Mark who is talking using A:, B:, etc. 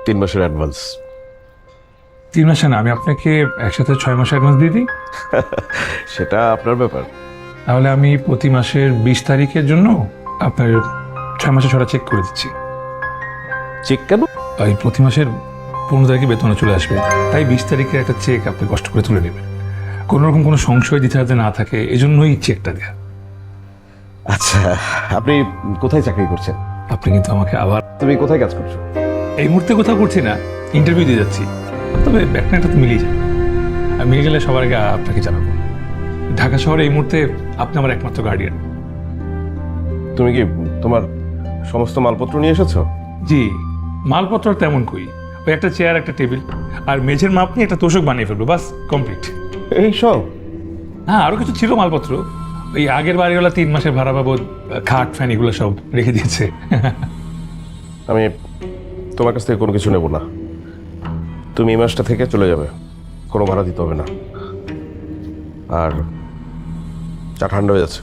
A: 3 মাসের অ্যাডভান্স।
B: 3 মাসে না, আমি আপনাকে একসাথে 6 মাসের অ্যাডভান্স দিয়ে দিই।
A: সেটা আপনার ব্যাপার।
B: তাহলে আমি প্রতি মাসের 20 তারিখের জন্য আপনার 6 মাসে 6টা চেক করে দিচ্ছি।
A: চেক কেন?
B: এই প্রতি মাসের 15 তারিখে বেতনে চলে আসবে, তাই 20 তারিখের একটা চেক আপনি কষ্ট করে তুলে নেবেন। কোনো রকম কোনো সংশয় দিতে যাতে না থাকে, এই জন্যই চেকটা দেয়া।
A: আচ্ছা, আপনি কোথায় চাকরি করছেন?
B: আপনি কিন্তু আমাকে আবার
A: তুমি কোথায় কাজ করছো?
B: এই মুহূর্তে কোথাও করছি না, ইন্টারভিউ দিয়ে যাচ্ছি। তবে একটা একটা তো মিলিয়ে যাবে। আর মিলে গেলে সবার আগে আপনাকে জানাবো। ঢাকা শহরে এই মুহূর্তে আপনি আমার একমাত্র গার্ডিয়ান।
A: তুমি কি তোমার সমস্ত মালপত্র নিয়ে এসেছো?
B: জি, মালপত্র আর তেমন কই, ওই একটা চেয়ার, একটা টেবিল আর মেঝের মাপ নিয়ে একটা তোষক বানিয়ে ফেলবো, বাস কমপ্লিট।
A: এই সব?
B: হ্যাঁ, আরও কিছু ছিল মালপত্র, ওই আগের বাড়িওয়ালা 3 মাসের ভাড়া বাবদ খাট ফ্যান এগুলো সব রেখে দিয়েছে।
A: আমি তোমার কাছ থেকে কোনো কিছু নেব না। তুমি এই মাসটা থেকে চলে যাবে, কোনো ভাড়া দিতে হবে না। আর চা ঠান্ডা হয়ে যাচ্ছে।